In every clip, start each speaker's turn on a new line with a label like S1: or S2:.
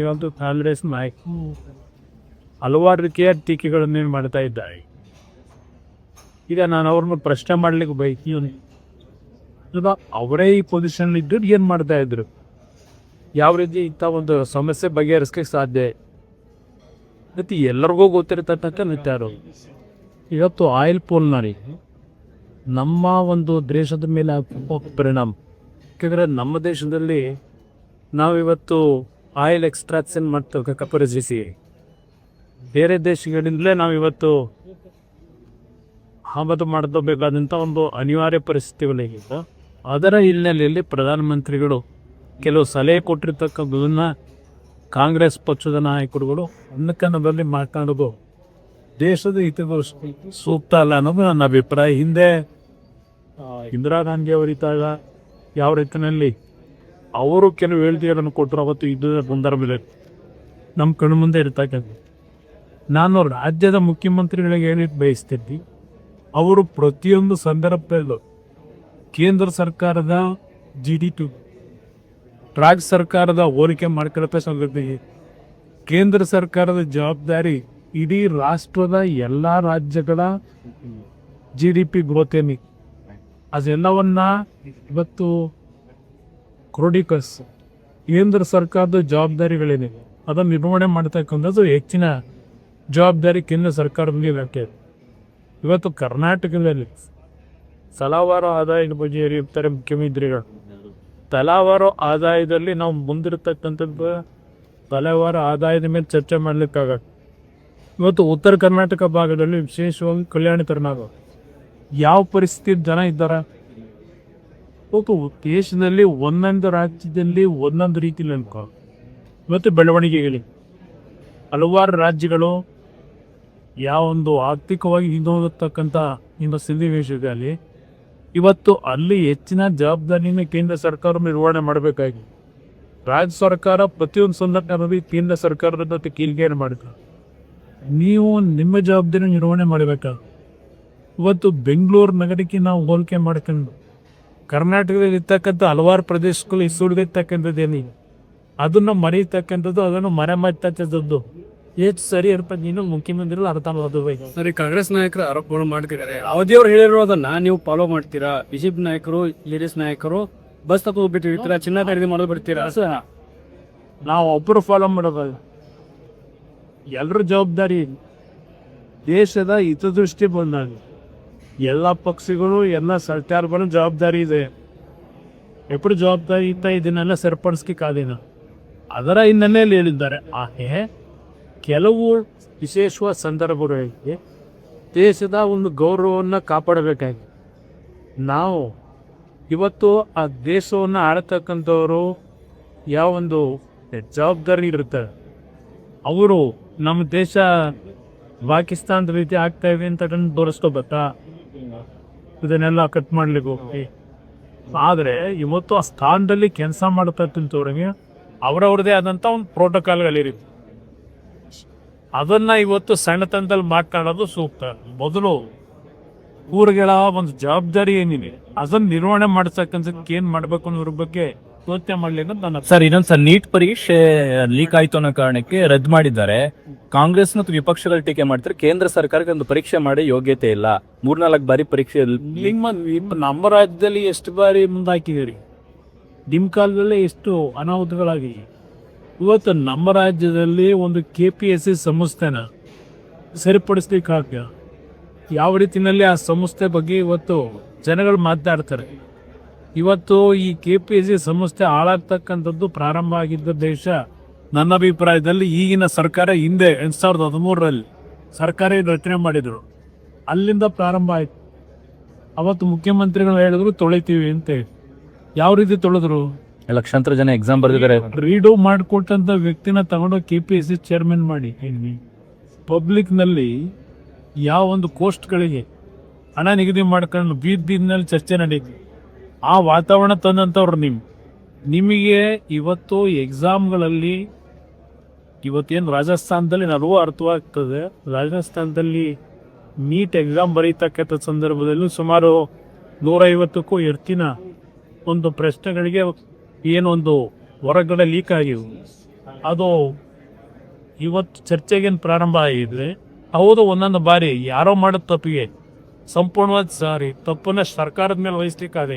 S1: ಇವತ್ತು ಕಾಂಗ್ರೆಸ್ ನಾಯಕರು ಹಲವಾರು ರೀತಿಯ ಟೀಕೆಗಳನ್ನೇನು ಮಾಡ್ತಾ ಇದ್ದಾರೆ. ಈಗ ನಾನು ಅವ್ರನ್ನ ಪ್ರಶ್ನೆ ಮಾಡ್ಲಿಕ್ಕೆ ಬಯಸ್ತೀನಿ, ಅವರೇ ಈ ಪೊಸಿಷನ್ ಇದ್ದು ಏನು ಮಾಡ್ತಾ ಇದ್ರು, ಯಾವ ರೀತಿ ಇಂಥ ಒಂದು ಸಮಸ್ಯೆ ಬಗೆಹರಿಸಕ್ಕೆ ಸಾಧ್ಯ. ಮತ್ತು ಎಲ್ಲರಿಗೂ ಗೊತ್ತಿರತಕ್ಕಂಥ ವಿಚಾರ, ಇವತ್ತು ಆಯಿಲ್ ಪೋಲ್ನಲ್ಲಿ ನಮ್ಮ ಒಂದು ದೇಶದ ಮೇಲೆ ಪರಿಣಾಮ. ಯಾಕೆಂದರೆ ನಮ್ಮ ದೇಶದಲ್ಲಿ ನಾವಿವತ್ತು ಆಯಿಲ್ ಎಕ್ಸ್ಟ್ರಾಕ್ಷನ್ ಮಾಡ್ತಕ್ಕ ಪರಿಸ್ಥಿತಿ, ಬೇರೆ ದೇಶಗಳಿಂದಲೇ ನಾವಿವತ್ತು ಆಮದು ಮಾಡಬೇಕಾದಂಥ ಒಂದು ಅನಿವಾರ್ಯ ಪರಿಸ್ಥಿತಿಗಳಿಗಿತ್ತು. ಅದರ ಹಿನ್ನೆಲೆಯಲ್ಲಿ ಪ್ರಧಾನಮಂತ್ರಿಗಳು ಕೆಲವು ಸಲಹೆ ಕೊಟ್ಟಿರ್ತಕ್ಕಂಥದನ್ನು ಕಾಂಗ್ರೆಸ್ ಪಕ್ಷದ ನಾಯಕರುಗಳು ಅನ್ನಕನ್ನದಲ್ಲಿ ಮಾತನಾಡೋದು ದೇಶದ ಹಿತಗಳು ಸೂಕ್ತ ಅಲ್ಲ ಅನ್ನೋದು ನನ್ನ ಅಭಿಪ್ರಾಯ. ಹಿಂದೆ ಇಂದಿರಾ ಗಾಂಧಿ ಅವರಿದ್ದಾಗ ಯಾವ ರೀತಿಯಲ್ಲಿ ಅವರು ಕೆಲವು ಹೇಳಿಕೆಗಳನ್ನು ಕೊಟ್ಟರು, ಅವತ್ತು ಯುದ್ಧದ ಸಂದರ್ಭದಲ್ಲಿ ನಮ್ಮ ಕಣ್ಣು ಮುಂದೆ ಇರ್ತಕ್ಕಂಥ. ನಾನು ರಾಜ್ಯದ ಮುಖ್ಯಮಂತ್ರಿಗಳಿಗೆ ಹೇಳಿಕ್ಕೆ ಬಯಸ್ತಿದ್ದೆ, ಅವರು ಪ್ರತಿಯೊಂದು ಸಂದರ್ಭದಲ್ಲೂ ಕೇಂದ್ರ ಸರ್ಕಾರದ GDP ರಾಜ್ಯ ಸರ್ಕಾರದ ಹೋಲಿಕೆ ಮಾಡ್ಕೊಳ್ಳೋ ಸಂಗತಿ. ಕೇಂದ್ರ ಸರ್ಕಾರದ ಜವಾಬ್ದಾರಿ ಇಡೀ ರಾಷ್ಟ್ರದ ಎಲ್ಲ ರಾಜ್ಯಗಳ GDP ಗ್ರೋತ್ ಏನಿ ಅದೆಲ್ಲವನ್ನ ಇವತ್ತು ಕ್ರೋಢೀಕರಿಸಿ ಕೇಂದ್ರ ಸರ್ಕಾರದ ಜವಾಬ್ದಾರಿಗಳೇನಿದೆ ಅದನ್ನು ನಿರ್ವಹಣೆ ಮಾಡ್ತಕ್ಕಂಥದ್ದು ಹೆಚ್ಚಿನ ಜವಾಬ್ದಾರಿ ಕೇಂದ್ರ ಸರ್ಕಾರದಲ್ಲಿ ಇರುತ್ತೆ. ಇವತ್ತು ಕರ್ನಾಟಕದಲ್ಲಿ ತಲಾವಾರು ಆದಾಯದ ಬಗ್ಗೆ ಇರ್ತಾರೆ ಮುಖ್ಯಮಂತ್ರಿಗಳು. ತಲಾವಾರು ಆದಾಯದಲ್ಲಿ ನಾವು ಮುಂದಿರತಕ್ಕಂಥದ್ದು ತಲಾವಾರು ಆದಾಯದ ಮೇಲೆ ಚರ್ಚೆ ಮಾಡಲಿಕ್ಕಾಗತ್ತೆ. ಇವತ್ತು ಉತ್ತರ ಕರ್ನಾಟಕ ಭಾಗದಲ್ಲಿ ವಿಶೇಷವಾಗಿ ಕಲ್ಯಾಣ ಕರ್ನಾಟಕ ಯಾವ ಪರಿಸ್ಥಿತಿ ಜನ ಇದ್ದಾರೆ. ಇವತ್ತು ದೇಶದಲ್ಲಿ ಒಂದೊಂದು ರಾಜ್ಯದಲ್ಲಿ ಒಂದೊಂದು ರೀತಿಯಲ್ಲಿ ಅನ್ಕೋ ಇವತ್ತು ಬೆಳವಣಿಗೆಗಳು ಹಲವಾರು ರಾಜ್ಯಗಳು ಯಾವೊಂದು ಆರ್ಥಿಕವಾಗಿ ಹಿಂದೋಗತಕ್ಕಂಥ ನಿಮ್ಮ ಸನ್ನಿವೇಶದಲ್ಲಿ ಇವತ್ತು ಅಲ್ಲಿ ಹೆಚ್ಚಿನ ಜವಾಬ್ದಾರಿಯನ್ನು ಕೇಂದ್ರ ಸರ್ಕಾರ ನಿರ್ವಹಣೆ ಮಾಡಬೇಕಾಗಿ ರಾಜ್ಯ ಸರ್ಕಾರ ಪ್ರತಿಯೊಂದು ಸಂದರ್ಭದಲ್ಲಿ ಕೇಂದ್ರ ಸರ್ಕಾರದ ಜೊತೆ ಕೀಲ್ಗೇನು ಮಾಡ್ತಾರೆ. ನೀವು ನಿಮ್ಮ ಜವಾಬ್ದಾರಿ ನಿರ್ವಹಣೆ ಮಾಡಬೇಕಾಗ ಇವತ್ತು ಬೆಂಗಳೂರು ನಗರಕ್ಕೆ ನಾವು ಹೋಲಿಕೆ ಮಾಡ್ಕೊಂಡು ಕರ್ನಾಟಕದಲ್ಲಿ ಇರ್ತಕ್ಕಂಥ ಹಲವಾರು ಪ್ರದೇಶಗಳು ಸುಳಿದಿರ್ತಕ್ಕಂಥದ್ದೇನಿದೆ ಅದನ್ನು ಮರೀತಕ್ಕಂಥದ್ದು, ಅದನ್ನು ಮರೆಮಾಡ್ತಕ್ಕಂಥದ್ದು ಎಷ್ಟು ಸರಿ ಇರ್ಬೇಕು. ನೀನು ಮುಖ್ಯಮಂತ್ರಿಗಳು ಅರ್ಥ ಮಾಡೋದು
S2: ಸರಿ. ಕಾಂಗ್ರೆಸ್ ನಾಯಕರು ಆರೋಪಗಳು ಮಾಡ್ತಿದ್ದಾರೆ, ಅವಧಿಯವರು ಹೇಳಿರೋದನ್ನ ನೀವು ಫಾಲೋ ಮಾಡ್ತೀರಾ? ಬಿಜೆಪಿ ನಾಯಕರು, ಜೆಡಿಎಸ್ ನಾಯಕರು ಬಸ್ ತಗೋಬಿಟ್ಟಿರ್ತೀರಾ, ಚಿನ್ನ ಖರೀದಿ ಮಾಡೋದು ಬಿಡ್ತೀರಾ?
S1: ನಾವು ಒಬ್ಬರು ಫಾಲೋ ಮಾಡೋದು, ಎಲ್ಲರ ಜವಾಬ್ದಾರಿ. ದೇಶದ ಹಿತದೃಷ್ಟಿ ಬಂದಾಗ ಎಲ್ಲ ಪಕ್ಷಗಳು ಎಲ್ಲ ಸರ್ಕಾರಗಳು ಜವಾಬ್ದಾರಿ ಇದೆ. ಎప్పుడు ಜವಾಬ್ದಾರಿ ಇತ್ತ ಇದನ್ನೆಲ್ಲ ಸರಿಪಡಿಸ್ಲಿಕ್ಕಾದೇನ ಅದರ ಹಿನ್ನೆಲೆಯಲ್ಲಿ ಹೇಳಿದ್ದಾರೆ. ಹಾಗೆ ಕೆಲವು ವಿಶೇಷವಾದ ಸಂದರ್ಭಗಳಿಗೆ ದೇಶದ ಒಂದು ಗೌರವವನ್ನು ಕಾಪಾಡಬೇಕಾಗಿ ನಾವು ಇವತ್ತು ಆ ದೇಶವನ್ನು ಆಳ್ತಕ್ಕಂಥವರು ಯಾವೊಂದು ಜವಾಬ್ದಾರಿ ಇರ್ತಾರೆ, ಅವರು ನಮ್ಮ ದೇಶ ಪಾಕಿಸ್ತಾನದ ರೀತಿ ಆಗ್ತಾ ಇದೆ ಅಂತ ತೋರಿಸ್ಕೋಬೇಕಾ? ಇದನ್ನೆಲ್ಲ ಕಟ್ ಮಾಡ್ಲಿಕ್ಕೆ ಹೋಗಿ. ಆದರೆ ಇವತ್ತು ಆ ಸ್ಥಾನದಲ್ಲಿ ಕೆಲಸ ಮಾಡ್ತಕ್ಕಂಥವ್ರಿಗೆ ಅವರವ್ರದೇ ಆದಂಥ ಒಂದು ಪ್ರೋಟೋಕಾಲ್ಗಳಿರುತ್ತೆ. ಅದನ್ನು ಇವತ್ತು ಸಣ್ಣತನದಲ್ಲಿ ಮಾತನಾಡೋದು ಸೂಕ್ತ. ಮೊದಲು ಊರುಗಳ ಒಂದು ಜವಾಬ್ದಾರಿ ಏನಿದೆ ಅದನ್ನು ನಿರ್ವಹಣೆ ಮಾಡ್ತಕ್ಕಂಥದ್ದಕ್ಕೆ ಏನು ಮಾಡಬೇಕು ಅನ್ನೋದ್ರ ಬಗ್ಗೆ ಯೋಚನೆ ಮಾಡಲಿ ಅನ್ನೋದು ನನ್ನ.
S3: ಸರ್, ಇನ್ನೊಂದ್ಸರ್ ನೀಟ್ ಪರೀಕ್ಷೆ ಲೀಕ್ ಆಯ್ತು ಅನ್ನೋ ಕಾರಣಕ್ಕೆ ರದ್ದು ಮಾಡಿದ್ದಾರೆ. ಕಾಂಗ್ರೆಸ್ ಮತ್ತು ವಿಪಕ್ಷಗಳು ಟೀಕೆ ಮಾಡ್ತಾರೆ, ಕೇಂದ್ರ ಸರ್ಕಾರಕ್ಕೆ ಒಂದು ಪರೀಕ್ಷೆ ಮಾಡಿ ಯೋಗ್ಯತೆ ಇಲ್ಲ, 3-4 ಬಾರಿ ಪರೀಕ್ಷೆ.
S1: ನಮ್ಮ ರಾಜ್ಯದಲ್ಲಿ ಎಷ್ಟು ಬಾರಿ ಮುಂದಾಕಿದ್ದೀರಿ, ನಿಮ್ಮ ಕಾಲದಲ್ಲೇ ಎಷ್ಟು ಅನಾಹುತಗಳಾಗಿವೆ. ಇವತ್ತು ನಮ್ಮ ರಾಜ್ಯದಲ್ಲಿ ಒಂದು KPSC ಸಂಸ್ಥೆನ ಸರಿಪಡಿಸ್ಲಿಕ್ಕಾಗ ಯಾವ ರೀತಿಯಲ್ಲಿ ಆ ಸಂಸ್ಥೆ ಬಗ್ಗೆ ಇವತ್ತು ಜನಗಳು ಮಾತನಾಡ್ತಾರೆ. ಇವತ್ತು ಈ KPSC ಸಂಸ್ಥೆ ಹಾಳಾಗ್ತಕ್ಕಂಥದ್ದು ಪ್ರಾರಂಭ ಆಗಿದ್ದ ದೇಶ ನನ್ನ ಅಭಿಪ್ರಾಯದಲ್ಲಿ ಈಗಿನ ಸರ್ಕಾರ ಹಿಂದೆ 2013ರಲ್ಲಿ ಸರ್ಕಾರ ರಚನೆ ಮಾಡಿದರು, ಅಲ್ಲಿಂದ ಪ್ರಾರಂಭ ಆಯಿತು. ಅವತ್ತು ಮುಖ್ಯಮಂತ್ರಿಗಳು ಹೇಳಿದ್ರು ತೊಳಿತೀವಿ ಅಂತೇಳಿ. ಯಾವ ರೀತಿ ತೊಳೆದ್ರು?
S3: ಲಕ್ಷಾಂತರ ಜನ ಎಕ್ಸಾಮ್ ಬರೆದಿದ್ದಾರೆ.
S1: ರೀಡು ಮಾಡಿಕೊಟ್ಟಂಥ ವ್ಯಕ್ತಿನ ತಗೊಂಡು KPSC ಚೇರ್ಮನ್ ಮಾಡಿ ಪಬ್ಲಿಕ್ನಲ್ಲಿ ಯಾವ ಒಂದು ಕೋಸ್ಟ್ಗಳಿಗೆ ಹಣ ನಿಗದಿ ಮಾಡ್ಕೊಂಡು ಬೀದಿನಲ್ಲಿ ಚರ್ಚೆ ನಡೀತು. ಆ ವಾತಾವರಣ ತಂದಂಥವ್ರು ನಿಮಗೆ ಇವತ್ತು ಎಕ್ಸಾಮ್ಗಳಲ್ಲಿ ಇವತ್ತೇನು ರಾಜಸ್ಥಾನದಲ್ಲಿ ನನಗೂ ಅರ್ಥವಾಗ್ತದೆ. ರಾಜಸ್ಥಾನದಲ್ಲಿ ನೀಟ್ ಎಕ್ಸಾಮ್ ಬರೀತಕ್ಕಂಥ ಸಂದರ್ಭದಲ್ಲೂ ಸುಮಾರು 150ಕ್ಕೂ ಹೆಚ್ಚಿನ ಒಂದು ಪ್ರಶ್ನೆಗಳಿಗೆ ಏನೊಂದು ಹೊರಗಡೆ ಲೀಕ್ ಆಗಿವೆ. ಅದು ಇವತ್ತು ಚರ್ಚೆಗೇನು ಪ್ರಾರಂಭ ಆಗಿದೆ. ಹೌದು, ಒಂದೊಂದು ಬಾರಿ ಯಾರೋ ಮಾಡೋ ತಪ್ಪಿಗೆ ಸಂಪೂರ್ಣವಾದ ತಪ್ಪನ್ನ ಸರ್ಕಾರದ ಮೇಲೆ ವಹಿಸ್ಲಿಕ್ಕಾಗ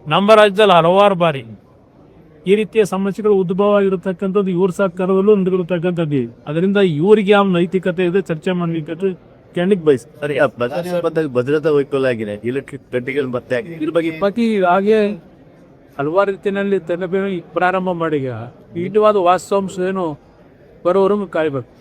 S1: ನಮ್ಮ ರಾಜ್ಯದಲ್ಲಿ ಹಲವಾರು ಬಾರಿ ಈ ರೀತಿಯ ಸಮಸ್ಯೆಗಳು ಉದ್ಭವ ಆಗಿರತಕ್ಕಂಥದ್ದು ಇವ್ರ ಸರ್ಕಾರದಲ್ಲೂ ಹೊಂದಿರತಕ್ಕಂಥದ್ದು. ಅದರಿಂದ ಇವರಿಗೆ ಯಾವ ನೈತಿಕತೆ ಇದೆ ಚರ್ಚೆ ಮಾಡ್ಲಿಕ್ಕೆ ಕೆಣಕ್ ಬಯಸ್ತಾರೆ.
S4: ಸರಿ, ಆ ಬದಲಾವಣೆ ಭದ್ರತಾ ವೈಫಲ್ಯ ಆಗಿದೆ, ಎಲೆಕ್ಟ್ರಿಕ್ ಗಟ್ಟಿಗಳು ಮತ್ತೆ ಆಗಿದೆ.
S1: ಇದ್ರ ಬಗ್ಗೆ ಹಾಗೆ ಹಲವಾರು ರೀತಿಯಲ್ಲಿ ಪ್ರಾರಂಭ ಮಾಡಿ ಇಷ್ಟವಾದ ವಾಸ್ತವಾಂಶ ಏನು ಬರೋವರೆಗೂ ಕಾಯ್ಬೇಕು.